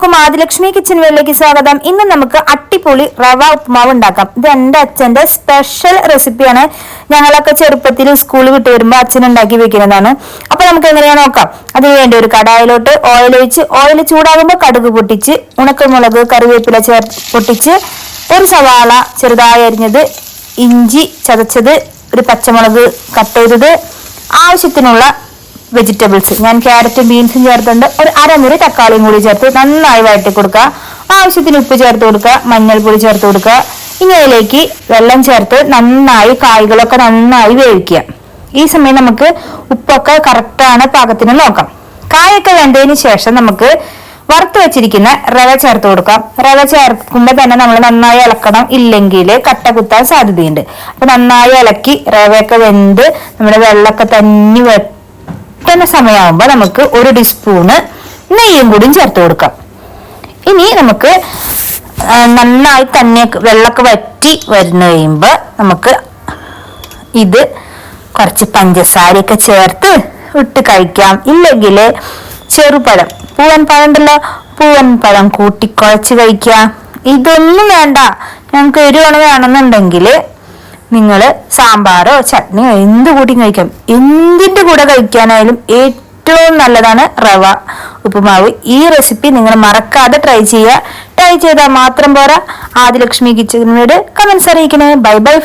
എല്ലാവർക്കും ആദിലക്ഷ്മി കിച്ചൻ വേളിലേക്ക് സ്വാഗതം. ഇന്ന് നമുക്ക് അട്ടിപ്പൊളി റവ ഉപ്പുമാവ് ഉണ്ടാക്കാം. ഇത് എൻ്റെ അച്ഛൻ്റെ സ്പെഷ്യൽ റെസിപ്പിയാണ്. ഞങ്ങളൊക്കെ ചെറുപ്പത്തിൽ സ്കൂളിൽ വിട്ട് വരുമ്പോൾ അച്ഛൻ ഉണ്ടാക്കി വെക്കുന്നതാണ്. അപ്പൊ നമുക്ക് എങ്ങനെയാ നോക്കാം. അതിനുവേണ്ടി ഒരു കടായിലോട്ട് ഓയിൽ ഒഴിച്ച്, ഓയിൽ ചൂടാകുമ്പോൾ കടുക് പൊട്ടിച്ച്, ഉണക്കമുളക് കറിവേപ്പില പൊട്ടിച്ച്, ഒരു സവാള ചെറുതായി അരിഞ്ഞത്, ഇഞ്ചി ചതച്ചത്, ഒരു പച്ചമുളക് കട്ട് ചെയ്തത്, ആവശ്യത്തിനുള്ള വെജിറ്റബിൾസ്, ഞാൻ ക്യാരറ്റും ബീൻസും ചേർത്തുണ്ട്, ഒരു അരമുറി തക്കാളിയും കൂടി ചേർത്ത് നന്നായി വഴറ്റി കൊടുക്കുക. ആവശ്യത്തിന് ഉപ്പ് ചേർത്ത് കൊടുക്കുക, മഞ്ഞൾപ്പൊടി ചേർത്ത് കൊടുക്കുക. ഇനി അതിലേക്ക് വെള്ളം ചേർത്ത് നന്നായി കായ്കളൊക്കെ നന്നായി വേവിക്കുക. ഈ സമയം നമുക്ക് ഉപ്പൊക്കെ കറക്റ്റാണ് പാകത്തിന് നോക്കാം. കായൊക്കെ വെന്തതിന് ശേഷം നമുക്ക് വറുത്ത് വെച്ചിരിക്കുന്ന റവ ചേർത്ത് കൊടുക്കാം. റവ ചേർക്കുമ്പോൾ തന്നെ നമ്മൾ നന്നായി ഇളക്കണം, ഇല്ലെങ്കിൽ കട്ട കുത്താൻ സാധ്യതയുണ്ട്. അപ്പൊ നന്നായി ഇളക്കി റവയൊക്കെ വെന്ത് നമ്മുടെ വെള്ളമൊക്കെ തന്നെ വെട്ടുന്ന സമയമാകുമ്പോൾ നമുക്ക് ഒരു ടീസ്പൂണ് നെയ്യും കൂടി ചേർത്ത് കൊടുക്കാം. ഇനി നമുക്ക് നന്നായി തന്നെ വെള്ളമൊക്കെ വറ്റി വരുന്ന കഴിയുമ്പോൾ നമുക്ക് ഇത് കുറച്ച് പഞ്ചസാരയൊക്കെ ചേർത്ത് ഇട്ട് കഴിക്കാം. ഇല്ലെങ്കിൽ ചെറുപഴം, പൂവൻ പഴം ഉണ്ടല്ലോ, പൂവൻ പഴം കൂട്ടിക്കുഴച്ച് കഴിക്കാം. ഇതൊന്നും വേണ്ട, ഞങ്ങൾക്ക് എരിവണ വേണമെന്നുണ്ടെങ്കിൽ നിങ്ങൾ സാമ്പാറോ ചട്നിയോ എന്ത് കൂട്ടി കഴിക്കാം. എന്തിൻ്റെ കൂടെ കഴിക്കാനായാലും ഏറ്റവും നല്ലതാണ് റവ ഉപ്പുമാവ്. ഈ റെസിപ്പി നിങ്ങൾ മറക്കാതെ ട്രൈ ചെയ്യുക. ട്രൈ ചെയ്താൽ മാത്രം പോരാ, ആദിലക്ഷ്മി കിച്ചണിനോട് കമന്റ്സ് അറിയിക്കണേ. Bye by.